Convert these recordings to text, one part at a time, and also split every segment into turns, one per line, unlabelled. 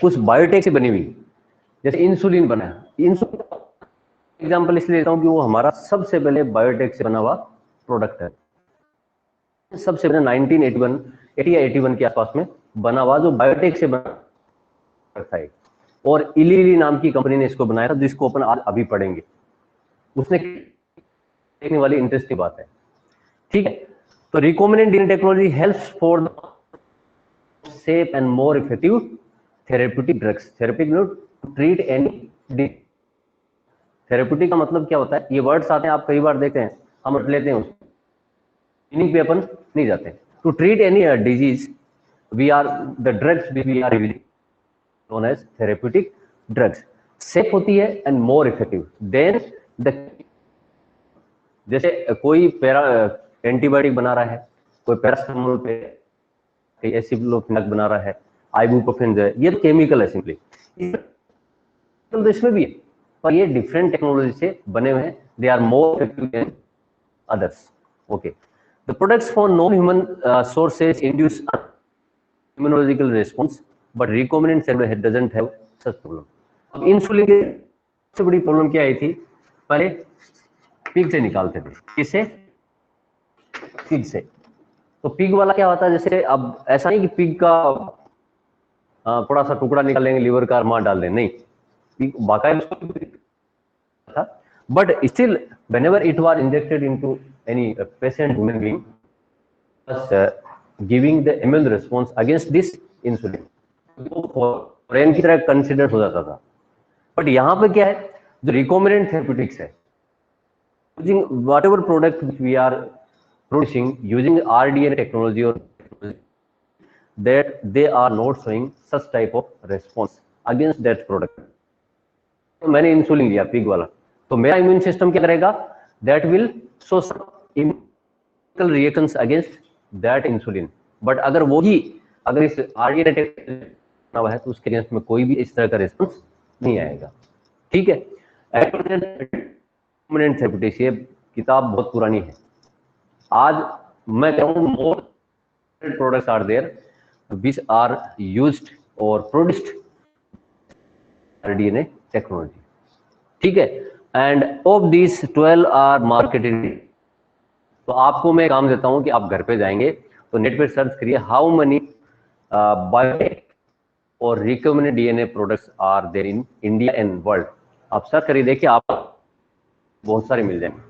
कुछ बायोटेक से बनी हुई, जैसे इंसुलिन बना है। इंसुलिन एग्जाम्पल इसलिए लेता हूँ कि वो हमारा सबसे पहले बायोटेक से बना हुआ प्रोडक्ट है। सबसे पहले 1981 80 या 81 के आसपास में बना हुआ, जो बायोटेक से बना था। और इली नाम की कंपनी ने इसको बनाया था, जिसको अपन आज अभी पढ़ेंगे। उसने देखने वाली इंटरेस्टिंग बात है, ठीक है। तो recombinant DNA technology helps for safe and more effective therapeutic drugs. Therapeutic to treat any disease. Therapeutic का मतलब क्या होता है, ये वर्ड्स आते हैं, आप कई बार देखते हैं, हम रट लेते हैं, उसको मीनिंग पे अपन नहीं जाते। To treat any disease we are the drugs we are using known as therapeutic drugs. Safe होती है and more effective than the, जैसे कोई एंटीबायोटिक बना रहा है, कोई पैरासिटामोल पे एसिक्लोफेनाक बना रहा है, आइबुप्रोफेन जो है, ये तो केमिकल है सिंपली, तो इसमें भी है, पर ये डिफरेंट टेक्नोलॉजी से बने हुए हैं। They are more effective than others. Okay, the products for non human sources induce immunological response but recombinant cell doesn't have such problem. अब इंसुलिन की सबसे बड़ी प्रॉब्लम क्या आई थी, पहले पिग से निकालते थे। किससे? पिग से। तो पिग वाला क्या होता है, जैसे अब ऐसा नहीं कि पिग का थोड़ा सा टुकड़ा निकाल लेंगे, लीवर का मार डाल दें, नहीं, पिग बाकायदा था। But still whenever it was injected into any patient human being giving the immune response against this insulin, वो फॉरेन की तरह कंसिडर हो जाता था। बट यहाँ पे क्या है, जो रिकॉम्बिनेंट थेरेप्यूटिक्स है, using whatever product which we are producing using rDNA technology or that they are not showing such type of response against that product. तो मैंने इंसुलिन लिया पिग वाला, तो मेरा इम्यून सिस्टम क्या करेगा, that will show some chemical reactions against that insulin. But अगर इस rDNA टेक्नोलॉजी है तो उसके अगेंस्ट में कोई भी इस तरह का रिस्पॉन्स नहीं आएगा, ठीक है। रिकॉम्बिनेंट थेरेप्यूटिक्स, ये किताब बहुत पुरानी है। आज मैं कहूँ more products are there which are used or produced DNA technology, ठीक है। And of this 12 are marketed. तो आपको मैं काम देता हूं कि आप घर पे जाएंगे तो नेट पे सर्च करिए हाउ मेनी बायोटेक और recombinant DNA products are there in India and world. आप सर्च करिए, देखिए आप बहुत सारे मिल जाएंगे,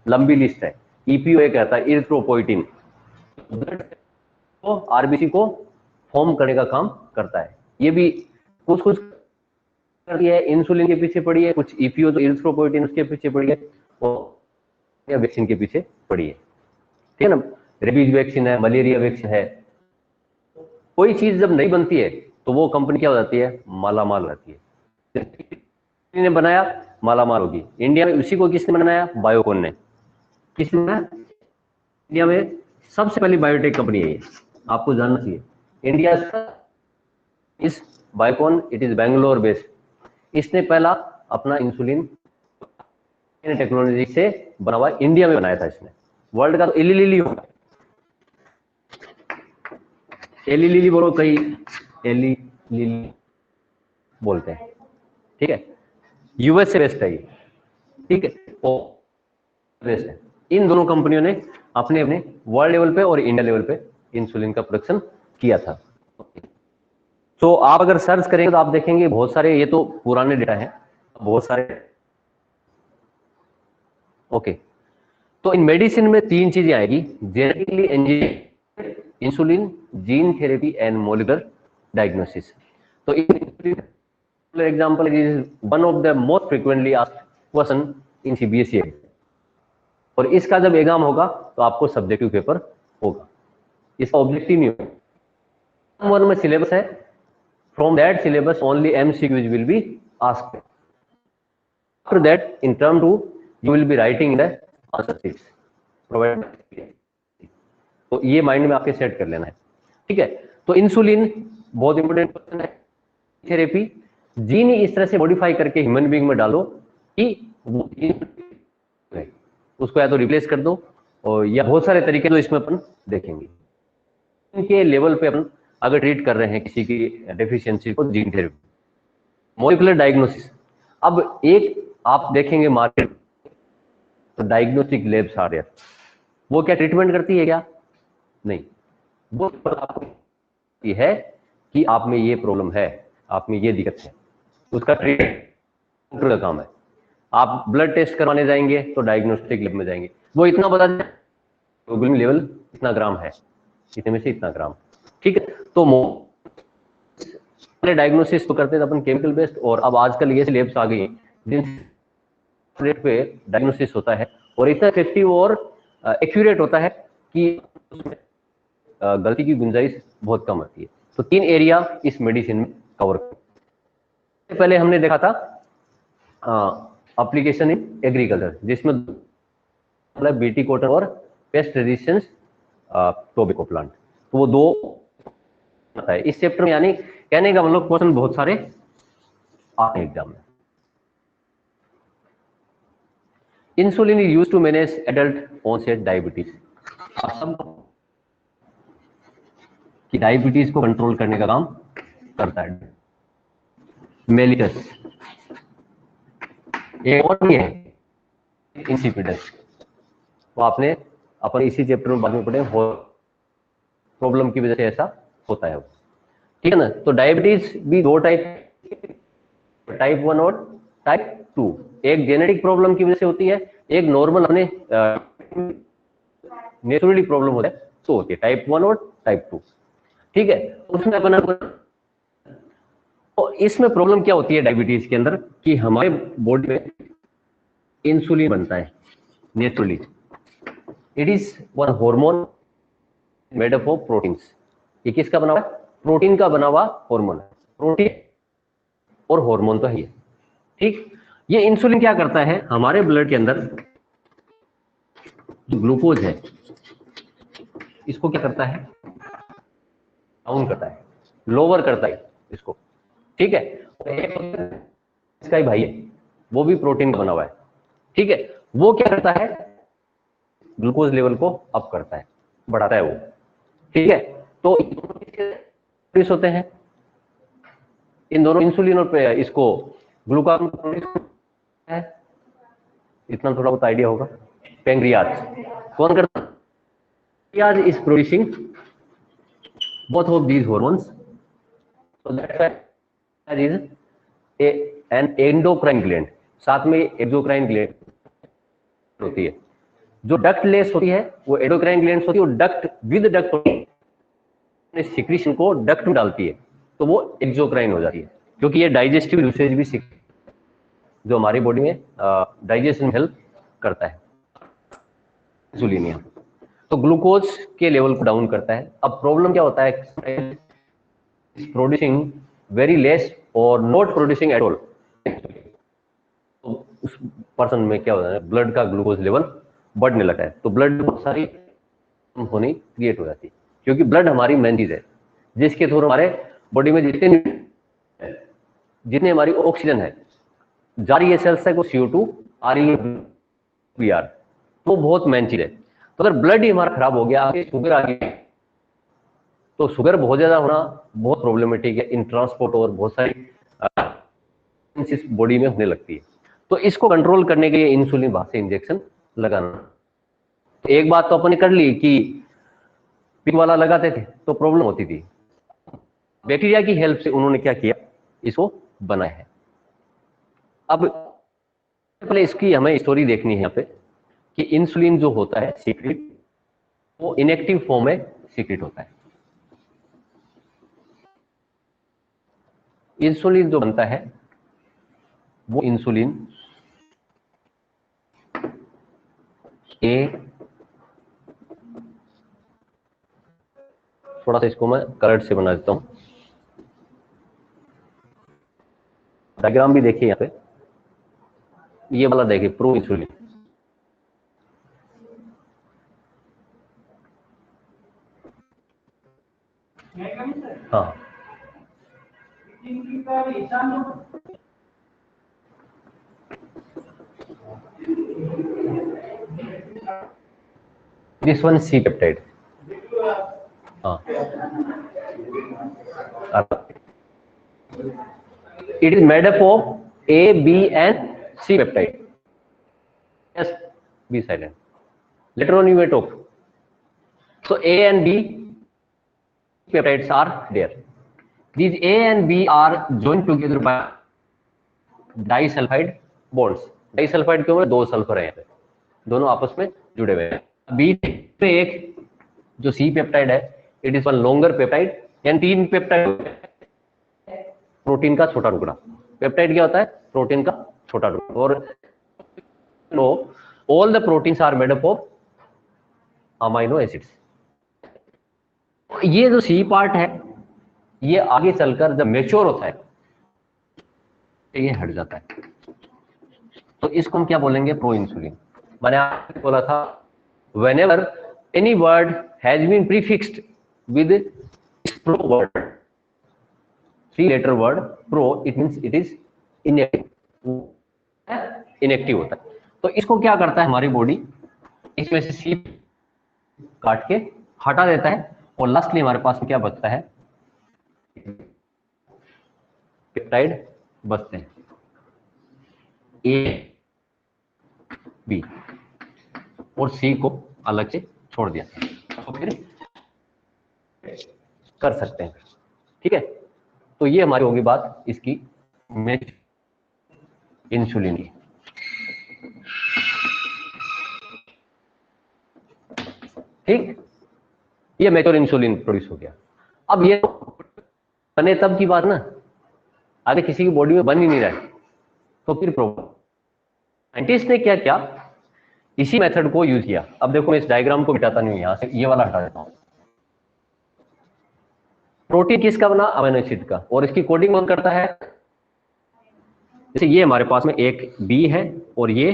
लंबी लिस्ट है। ईपीओ एक कहता है इरिथ्रोपोइटिन, तो आरबीसी को फॉर्म करने का काम करता है। ये भी कुछ करती है, इंसुलिन के पीछे पड़ी है, कुछ ईपीओ तो इरिथ्रोपोइटिन उसके पीछे पड़ी है, और वैक्सीन के पीछे पड़ी है, ठीक है ना। रेबीज वैक्सीन है, मलेरिया वैक्सीन है। कोई चीज जब नहीं बनती है तो वो कंपनी क्या हो जाती है, मालामाल हो जाती है। किसने बनाया, मालामाल होगी। इंडिया में उसी को किसने बनाया, बायोकॉन ने। किसने बनाया? इंडिया में सबसे पहली बायोटेक कंपनी है ये, आपको जानना चाहिए। इंडिया इस Biocon, it is Bangalore based. इसने पहला अपना इंसुलिन टेक्नोलॉजी से बना हुआ इंडिया में बनाया था इसने। वर्ल्ड का तो एली लिली होगा, एली लिली बोलो, कई एली लिली बोलते हैं, ठीक है। यूएस से बेस्ट है ये, ठीक है, और बेस्ट है। इन दोनों कंपनियों ने अपने अपने वर्ल्ड लेवल पे और इंडिया लेवल पे इंसुलिन का प्रोडक्शन किया था। तो आप अगर सर्च करेंगे तो आप देखेंगे बहुत सारे, ये तो पुराने डेटा हैं, बहुत सारे। ओके, तो इन मेडिसिन में 3 चीजें आएगी, genetically engineered insulin, gene therapy and molecular diagnosis. तो example is one of the most frequently asked question in CBSE. और इसका जब एग्जाम होगा तो आपको सब्जेक्टिव पेपर होगा, इसका ऑब्जेक्टिव नहीं होगा। वन में सिलेबस है, from that syllabus only MCQs will be asked. After that in term 2 you will be writing in the answer sheets provided. तो ये माइंड में आपके सेट कर लेना है, ठीक है। तो इंसुलिन बहुत इंपोर्टेंट क्वेश्चन है। थेरेपी, जीन इस तरह से मॉडिफाई करके ह्यूमन बीइंग में डालो कि वो उसको या तो रिप्लेस कर दो, और या बहुत सारे तरीके जो इसमें अपन देखेंगे। इनके लेवल पे अपन अगर ट्रीट कर रहे हैं किसी की डेफिशिएंसी को जीन थेरेपी, मॉलिक्यूलर डायग्नोसिस। अब एक आप देखेंगे मार्केट तो डायग्नोस्टिक लैब्स आ रहे हैं, वो क्या ट्रीटमेंट करती है क्या? नहीं, वो आपको ये है कि आप में ये प्रॉब्लम है, आप में ये दिक्कत है, उसका ट्रीटमेंट का काम है। आप ब्लड टेस्ट करवाने जाएंगे तो डायग्नोस्टिक लैब में जाएंगे, वो इतना बता दें ग्लोबुलिन लेवल इतना ग्राम है, इतने में से इतना ग्राम, ठीक है। तो डायग्नोसिस तो करते थे अपन केमिकल बेस्ड, और अब आजकल ये लैब्स आ गई हैं जिन रेट पे डायग्नोसिस होता है और इतना इफेक्टिव और एक्यूरेट होता है कि उसमें गलती की गुंजाइश बहुत कम होती है। तो 3 एरिया इस मेडिसिन में कवर करते। पहले हमने देखा था एप्लीकेशन इन एग्रीकल्चर, जिसमें मतलब बीटी कॉटन और पेस्ट रेजिस्टेंस टोबैको प्लांट, तो वो 2 है इस चैप्टर में। यानी कहने का मतलब क्वेश्चन बहुत सारे आते हैं एग्जाम में। Insulin is used to manage adult onset diabetes. कि डायबिटीज को कंट्रोल करने का काम करता है मेलिटस। एक और भी है इंसिपिडेंस, वो आपने अपन इसी चैप्टर में बाद में पढ़े, प्रॉब्लम की वजह से ऐसा होता है, ठीक है ना। तो डायबिटीज भी 2 टाइप, टाइप 1 और टाइप 2। एक जेनेटिक प्रॉब्लम की वजह से होती है, एक नॉर्मल अपने नेचुरली प्रॉब्लम होता है तो होती है, टाइप 1 और टाइप 2, ठीक है। उसमें अपना तो इसमें प्रॉब्लम क्या होती है डायबिटीज के अंदर कि हमारे बॉडी में इंसुलिन बनता है naturally. It is one hormone made up of proteins. ये किसका बना हुआ है? प्रोटीन का बना हुआ हार्मोन है। प्रोटीन और हार्मोन तो है ही, ठीक। ये इंसुलिन क्या करता है हमारे ब्लड के अंदर, जो ग्लूकोज है इसको क्या करता है? डाउन करता है, लोअर करता है इसको, ठीक है। इसका ही भाई है, वो भी प्रोटीन का बना हुआ है, ठीक है। वो क्या करता है? ग्लूकोज लेवल को अप करता है, बढ़ाता है वो, ठीक है। तो प्रोड्यूस होते हैं इन दोनों, इंसुलिन और इसको ग्लूकागॉन है, इतना थोड़ा बहुत आइडिया होगा। पैंक्रियाज कौन करता है? Pancreas is producing both of these hormones, so that's why there is an endocrine gland, साथ में एक्सोक्राइन ग्लैंड होती है। जो डक्ट लेस होती है वो एंडोक्राइन ग्लैंड होती है, और डक्ट विद डक्ट सिक्रीशन को डक्ट में डालती है, तो वो एक्सोक्राइन हो जाती है, क्योंकि ये डाइजेस्टिव यूसेज भी जो हमारी बॉडी में डाइजेशन में हेल्प करता है इंसुलिन। तो ग्लूकोज के लेवल को डाउन करता है। अब प्रॉब्लम क्या होता है? प्रोड्यूसिंग वेरी लेस और नॉट प्रोड्यूसिंग एट ऑल, तो उस पर्सन में क्या होता है? ब्लड का ग्लूकोज लेवल बढ़ने लगता है, तो ब्लड में बहुत सारी होनी क्रिएट हो जाती है, क्योंकि ब्लड हमारी मेन चीज है जिसके थ्रू हमारे बॉडी में जितने हमारी ऑक्सीजन है जा रही है सेल्स से, वो CO2 आ रही है Br, वो बहुत मेन चीज है। तो अगर ब्लड ही हमारा खराब हो गया, आगे शुगर आ गई, तो शुगर बहुत ज्यादा होना बहुत प्रॉब्लमेटिक है इन ट्रांसपोर्ट, और बहुत सारी बॉडी में होने लगती है। तो इसको कंट्रोल करने के लिए इंसुलिन बाहर से इंजेक्शन लगाना। एक बात तो अपन ने कर ली कि पिक वाला लगाते थे तो प्रॉब्लम होती थी, बैक्टीरिया की हेल्प से उन्होंने क्या किया? इसको बनाया है। अब पहले इसकी हमें स्टोरी देखनी है यहाँ पे कि इंसुलिन जो होता है सीक्रेट, वो इनएक्टिव फॉर्म में सीक्रेट होता है। इंसुलिन जो बनता है वो इंसुलिन ए, थोड़ा सा इसको मैं कलर से बना देता हूं, डायग्राम भी देखिए यहाँ पे, ये वाला देखिए प्रो इंसुलिन, हाँ दिस वन सी पेप्टाइड, हाँ It is made up of A, B and C peptide. Yes, be silent. Later on you may talk. So A and B peptides are there. These A and B are joined together by disulphide bonds. Disulphide क्यों है? दो sulphur है यहाँ पे, दोनों आपस में जुड़े हुए हैं. बी में एक जो सी पेप्टाइड है, it is one longer peptide. यानी तीन पेप्टाइड, प्रोटीन का छोटा टुकड़ा. पेप्टाइड क्या होता है? प्रोटीन का छोटा टुकड़ा. और know all the proteins are made up of amino acids. ये जो सी पार्ट है, ये आगे चलकर जब मैच्योर होता है ये हट जाता है. तो इसको हम क्या बोलेंगे? Pro insulin. मैंने आपको बोला था, whenever any word has been prefixed with pro word, three letter word pro, it means it is inactive. Inactive होता है. तो इसको क्या करता है हमारी बॉडी? इसमें से सी काट के हटा देता है और लास्टली हमारे पास में क्या बचता है? पेप्टाइड बचते हैं, ए, बी और सी को अलग से छोड़ दिया तो फिर कर सकते हैं. ठीक है. तो ये हमारी होगी बात इसकी इंसुलिन की. ठीक, ये मैच्योर इंसुलिन प्रोड्यूस हो गया. अब ये बने तब की बात ना, आगे किसी की बॉडी में बन ही नहीं रहा है तो फिर प्रॉब्लम. साइंटिस्ट ने क्या किया? इसी मेथड को यूज किया. अब देखो मैं इस डायग्राम को मिटाता नहीं, यहां से ये वाला हटा देता हूं. प्रोटीन किसका बना? अमीनो एसिड का. और इसकी कोडिंग कौन करता है? जैसे ये हमारे पास में एक बी है और ये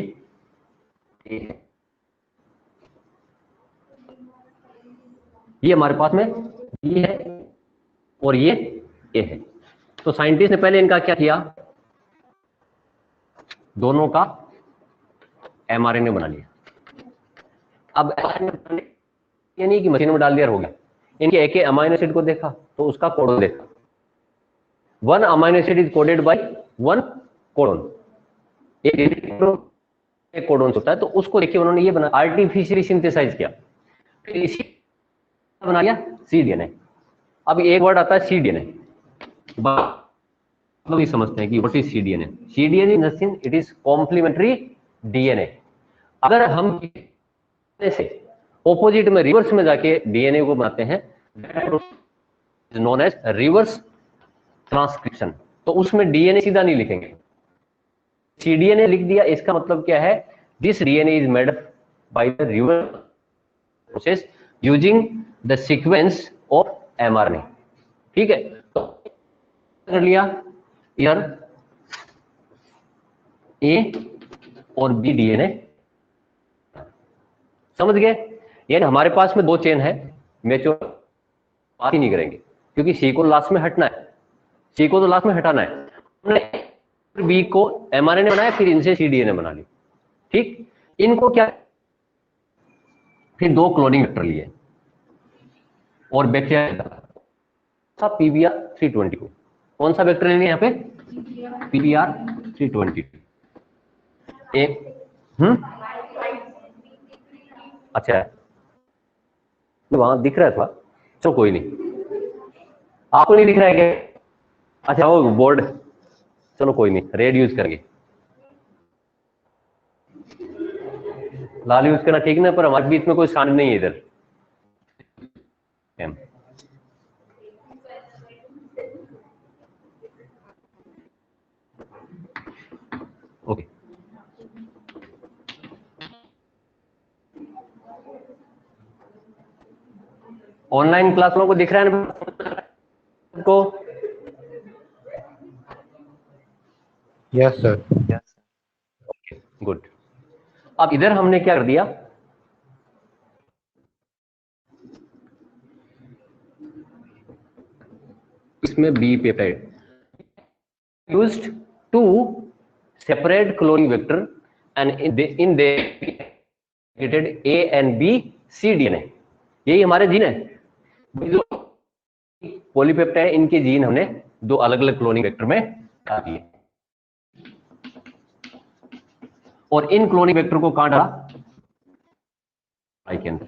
ए है. ये हमारे पास में बी है और ये ए है. तो साइंटिस्ट ने पहले इनका क्या किया? दोनों का एमआरएनए बना लिया. अब एमआरएनए ये नहीं कि मशीन में डाल दिया हो गया. इनके एक अमाइनो एसिड को देखा तो उसका कोडन देखा. One amino acid is coded by one codon. एक कोडन होता है तो उसको देखिए उन्होंने ये बना, आर्टिफिशियली सिंथेसाइज किया. फिर इसी बना लिया सीडीएनए. अब एक वर्ड आता है सीडीएनए. लोग ये समझते हैं कि what is cDNA. CDNA is nothing, it is complementary DNA. अगर हम से ऑपोजिट में रिवर्स में जाके डीएनए को बनाते हैं, नोन एज रिवर्स ट्रांसक्रिप्शन. तो उसमें डीएनए सीधा नहीं लिखेंगे, सीडीएनए लिख दिया. इसका मतलब क्या है? This DNA is made by the reverse process using the sequence of mRNA. ठीक है. तो कर लिया इधर ए और बी डीएनए. समझ गए? यानी हमारे पास में दो चेन है, मैच्योर बात ही नहीं करेंगे क्योंकि सी को लास्ट में हटना है, सी को तो लास्ट में हटाना है. हमने बी को एमआरएनए बनाया, फिर इनसे सीडीएनए बना ली. ठीक. इनको क्या, फिर दो क्लोनिंग वेक्टर लिए और बैक्टीरिया पीबीआर 320 को. कौन सा वेक्टर लेंगे यहाँ पे? पीबीआर 320. एक अच्छा वहां दिख रहा है थोड़ा, चलो कोई नहीं. आपको नहीं दिख रहा है क्या? अच्छा वो बोर्ड, चलो कोई नहीं, रेड यूज करेंगे. लाल यूज करना ठीक ना, पर हमारे बीच में कोई स्टैंड नहीं है इधर. ओके. ऑनलाइन क्लास लोगों को दिख रहा है को?
Yes sir.
Okay good. अब इधर हमने क्या कर दिया? इसमें B peptide used to separate cloning vector and in they created A and B C DNA. यही हमारे जीन है. जो पॉलीपेप्टाइड, इनके जीन हमने दो अलग अलग क्लोनिंग वेक्टर में डाल दिए और इन क्लोनिंग वेक्टर को कहां डाला, आई के अंदर।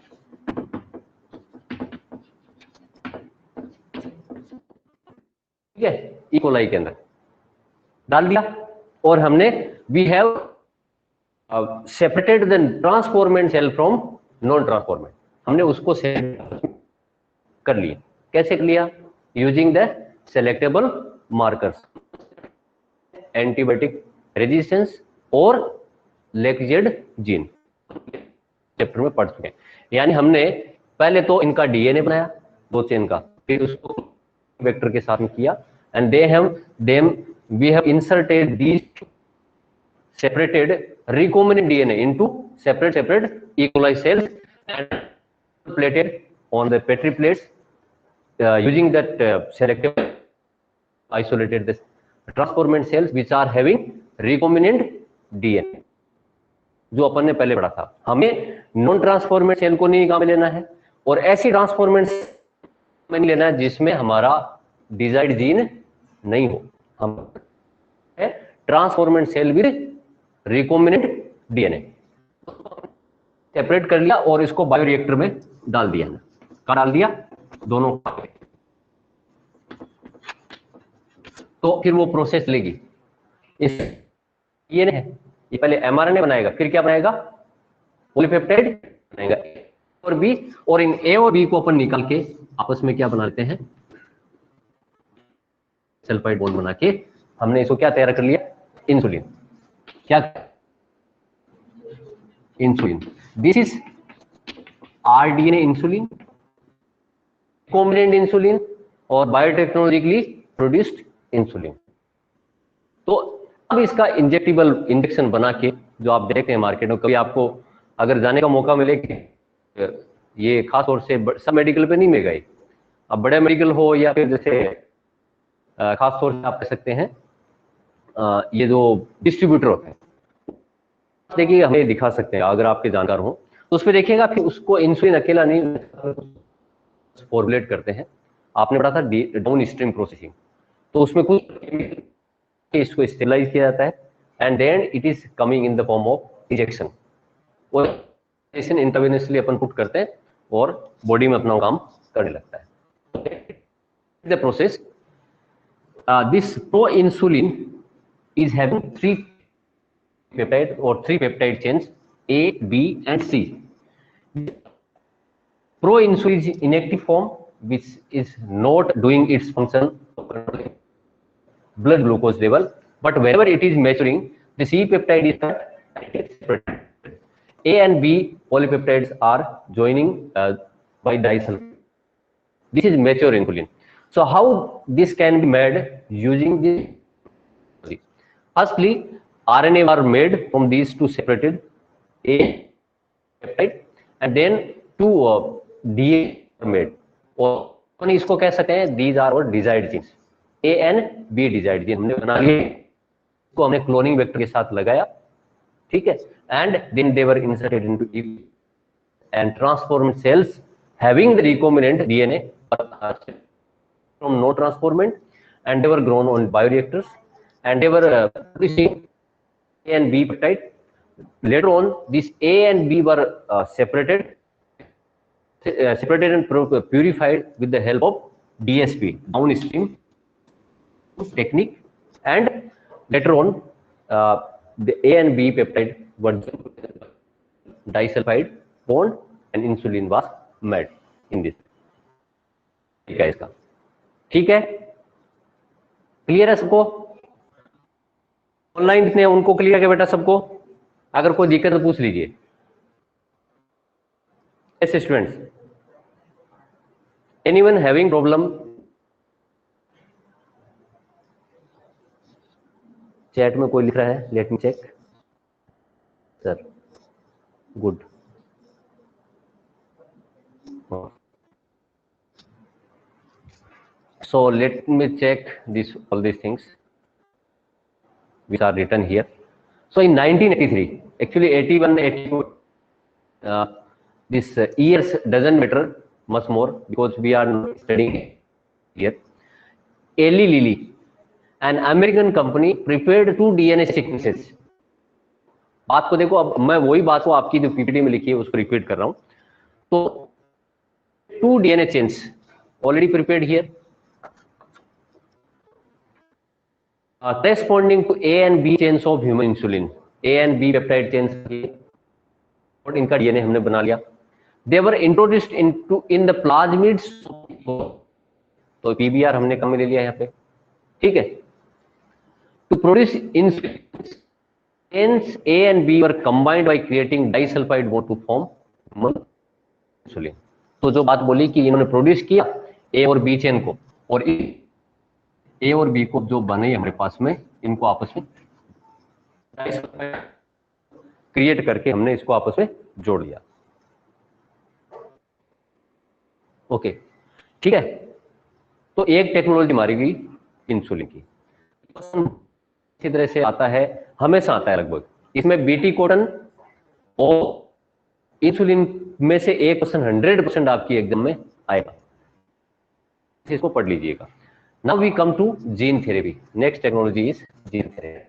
ठीक है, ई कोलाई के अंदर डाल दिया और हमने we have separated the transformant cell from non transformant, हमने उसको सेपरेट कर लिया। कैसे कर लिया, using the selectable markers, antibiotic resistance और लेक्जेड जीन चैप्टर में पढ़ चुके हैं। यानी हमने पहले तो इनका डीएनए बनाया दो चेन का, फिर उसको वेक्टर के साथ में किया and we have inserted these separated recombinant DNA into separate E. coli cells and plated on the Petri plates using that selective isolated the transformant cells which are having recombinant DNA, जो अपन ने पहले पढ़ा था। हमें non transformant cell को नहीं काम में लेना है और ऐसी ट्रांसफॉर्मेंट में नहीं लेना है जिसमें हमारा डिजायर्ड जीन नहीं हो, हम transformant cell with recombinant DNA separate कर लिया और इसको बायोरिएक्टर में डाल दिया। कहाँ डाल दिया, दोनों। तो फिर वो प्रोसेस लेगी, इस डीएनए है, ये पहले एमआरएनए बनाएगा, फिर क्या बनाएगा, पॉलीपेप्टाइड बनाएगा और बी, और इन ए और बी को अपन निकाल के आपस में क्या बना लेते हैं, सल्फाइड बॉन्ड बना के हमने इसको क्या तैयार कर लिया, इंसुलिन। क्या, insulin. This is rDNA insulin, recombinant insulin और बायोटेक्नोलॉजिकली प्रोड्यूस्ड इंसुलिन। तो अब इसका इंजेक्टेबल इंजेक्शन बना के जो आप देखते हैं मार्केट में, कभी आपको अगर जाने का मौका मिले कि ये खास तौर से सब मेडिकल पे नहीं मिलेगा, अब बड़े मेडिकल हो या फिर जैसे खास तौर से आप कह सकते हैं ये जो डिस्ट्रीब्यूटर होते हैं, देखिए हमें दिखा सकते हैं अगर आपके जानकार हो तो उस पर देखिएगा, फिर उसको इंसुलिन अकेला नहीं फॉर्मुलेट करते हैं। आपने पढ़ा था डाउन स्ट्रीम प्रोसेसिंग, तो उसमें कुछ इसको स्टेबलाइज किया जाता है and then it is coming in the form of injection, और इंटरवेनसली अपन पुट करते हैं और बॉडी में अपना काम करने लगता है। The process this pro insulin is having three peptide chains A, B and C. Proinsulin is inactive form which is not doing its function blood glucose level, but wherever it is maturing, the C peptide is cut. A and B polypeptides are joining by disulfide. This is mature insulin. So how this can be made using this? Firstly, RNA are made from these two separated A peptide and then two DNA are made, और अपन इसको कह सकते हैं these are our desired genes, A and B desired gene हमने बना लिए, इसको हमने क्लोनिंग वेक्टर के साथ लगाया, ठीक है, and then they were inserted into E and transformed cells having the recombinant DNA from no transformant, and they were grown on bioreactors and they were producing A and B peptide. Later on, these A and B were separated and purified with the help of DSP, downstream technique, and later on, the A and B peptide were disulfide bond and insulin was made in this. ठीक है, इसका ठीक है, clear है सबको? Online जितने उनको clear है बेटा सबको? अगर कोई दिक्कत तो पूछ लीजिए। Yes, students, anyone having problem? Chat में कोई लिख रहा है, let me check. Sir good, so let me check all these things which are written here. So in 1983, actually 81, 82, this years doesn't matter much more because we are studying here. Eli Lilly, an American company, prepared 2 DNA sequences. बात को देखो, अब मैं वही बात को आपकी जो पीपीटी में लिखी है उसको रिपीट कर रहा हूं. तो 2 DNA chains already prepared here, corresponding to A and B chains of human insulin. A and B peptide chains और इनका DNA हमने बना लिया. They were introduced in the plasmids. तो PBR हमने कम ले लिया यहाँ पे, ठीक है. To produce insulin, chains A and B were combined by creating disulfide bond to form insulin. तो जो बात बोली कि इन्होंने प्रोड्यूस किया A और B चेन को, और A और B को जो बने हमारे पास में, इनको आपस में क्रिएट करके हमने इसको आपस में जोड़ लिया. ओके, ठीक है. तो एक टेक्नोलॉजी मारी गई इंसुलिन की. इसी तरह से आता है, हमेशा आता है लगभग. इसमें बीटी कॉटन और इंसुलिन में से 1% 100% आपकी एग्जाम में आएगा. इसको पढ़ लीजिएगा. Now we come to gene therapy. Next technology is gene therapy.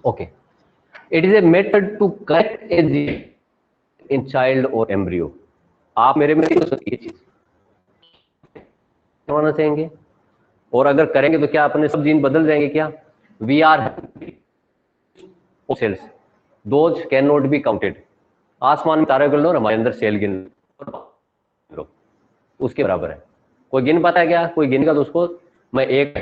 Okay, it is a method to correct a gene in child or embryo. आप मेरे में नहीं हो सकती ये चीज करवाना चाहेंगे, और अगर करेंगे तो क्या अपने सब जीन बदल जाएंगे क्या? We are cells, those can not be counted. आसमान में तारे गिन लो और हमारे अंदर सेल गिन लो, उसके बराबर है. कोई गिन पाता है क्या? कोई गिनेगा तो उसको मैं एक.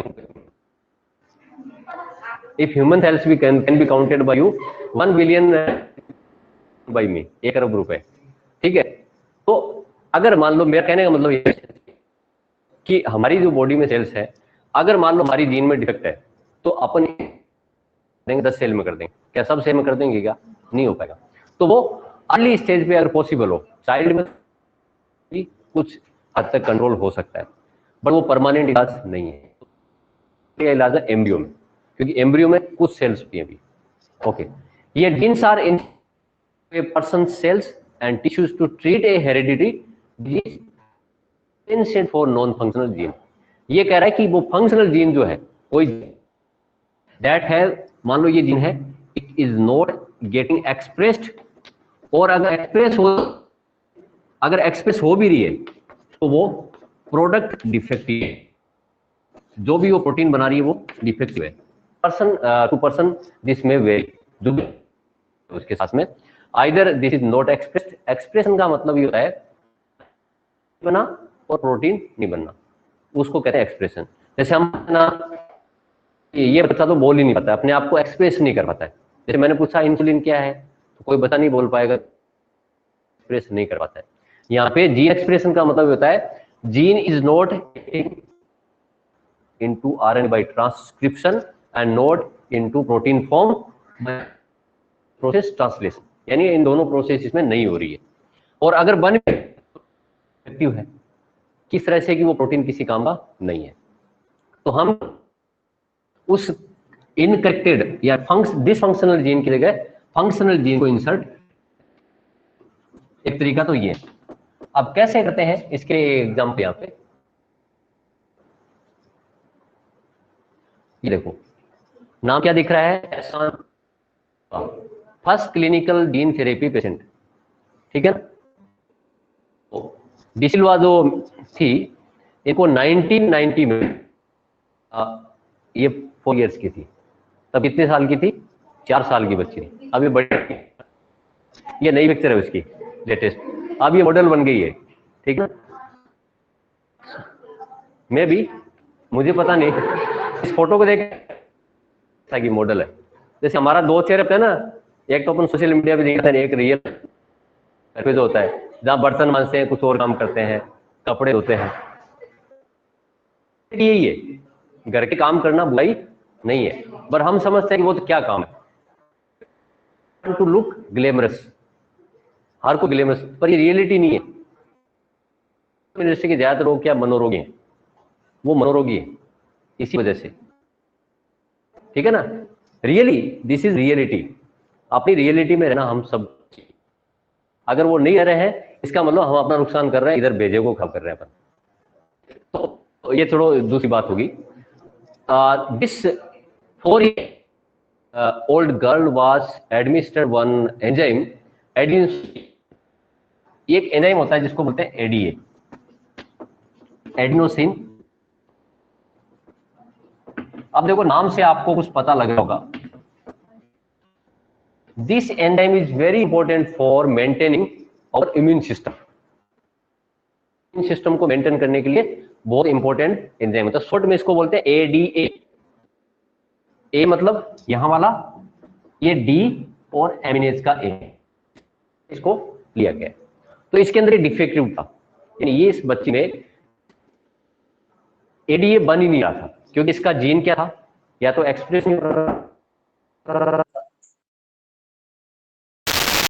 If human cells can be counted by you, 1 billion by me, 1 अरब रुपए, ठीक है. तो अगर मान लो, मेरा कहने का मतलब ये कि हमारी जो बॉडी में सेल्स है, अगर मान लो हमारी जीन में डिफेक्ट है, तो अपन देंगे 10 सेल में कर देंगे. क्या सब सेल में कर देंगे? क्या नहीं हो पाएगा. तो वो अर्ली स्टेज पे अगर पॉसिबल हो, चाइल्ड में भी कुछ हद तक कंट्रोल हो सकता है, बट वो परमानेंट इलाज नहीं है. ये इलाज है एम्ब्रियो में, क्योंकि एम्ब्रियो में कुछ सेल्स होती हैं अभी. ओके, ये genes are in a person cells and tissues to treat a hereditary disease for non functional gene. ये कह रहा है कि वो फंक्शनल जीन जो है, कोई दैट है, मान लो ये जीन है, it is not getting expressed, और अगर एक्सप्रेस हो भी रही है तो वो प्रोडक्ट डिफेक्टिव है. जो भी वो प्रोटीन बना रही है वो डिफेक्टिव है. पर्सन टू पर्सन दिस में वेरी, जो भी उसके साथ में either this is not expressed. Expression का मतलब ये होता है बना और प्रोटीन नहीं बनना, उसको कहते हैं एक्सप्रेशन. जैसे हम ना, ये बच्चा तो बोल ही नहीं पाता, अपने आप को एक्सप्रेस नहीं कर पाता है. जैसे मैंने पूछा इंसुलिन क्या है, तो कोई बच्चा नहीं बोल पाएगा, एक्सप्रेस नहीं कर पाता है. यहाँ पे जीन एक्सप्रेशन का मतलब होता है gene is not into RNA by transcription and not into protein form by process translation. यानी इन दोनों प्रोसेस इसमें नहीं हो रही है. और अगर बन इफेक्टिव है, किस तरह से कि वो प्रोटीन किसी काम का नहीं है, तो हम उस इनकरेक्टेड या डिसफंक्शनल जीन की जगह फंक्शनल जीन को इंसर्ट. एक तरीका तो ये है. अब कैसे करते हैं, इसके एग्जाम्पल यहाँ पे ये देखो, नाम क्या दिख रहा है? First clinical gene therapy patient, ठीक है ना. डिसिल्वा जो थी, इनको 1990 में ये 4 इयर्स की थी. तब कितने साल की थी? 4 साल की बच्ची थी. अभी बड़ी, ये नई पिक्चर है उसकी लेटेस्ट, अब ये मॉडल बन गई है, ठीक है. मैं भी, मुझे पता नहीं, इस फोटो को देख कि मॉडल है. जैसे हमारा 2 चेहरे होते हैं ना, एक तो अपन सोशल मीडिया पे देखते हैं, एक रियल पे जो होता है, जहाँ बर्तन मांजते हैं, कुछ और काम करते हैं, कपड़े धोते हैं. यही है, घर के काम करना बुराई नहीं है, पर हम समझते हैं कि वो तो क्या काम है, टू लुक ग्लैमरस. हर कोई ग्लैमरस, पर ये रियलिटी नहीं है। इंडस्ट्री के ज्यादातर लोग क्या मनोरोगी हैं, वो मनोरोगी है इसी वजह से, ठीक है ना। रियली दिस इज रियलिटी, अपनी रियलिटी में रहना हम सब, अगर वो नहीं रह रहे हैं इसका मतलब हम अपना नुकसान कर रहे हैं, इधर भेजे को खा कर रहे हैं अपन। तो ये थोड़ा दूसरी बात होगी। This 4 old girl was administered one enzyme, ये एक एंजाइम होता है जिसको बोलते हैं एडीए, एडिनोसिन। अब देखो नाम से आपको कुछ पता लग रहा होगा, this enzyme is very important for maintaining और इम्यून सिस्टम। इम्यून सिस्टम को मेंटेन करने के लिए बहुत इंपॉर्टेंट एंजाइम होता है। शॉर्ट में इसको बोलते हैं एडीए। ए मतलब यहां वाला, ये डी और एमिनेज का ए, इसको लिया गया। तो इसके अंदर डिफेक्टिव था, यानी ये इस बच्ची में एडीए बन ही नहीं रहा था, क्योंकि इसका जीन क्या था, या तो एक्सप्रेस नहीं हो रहा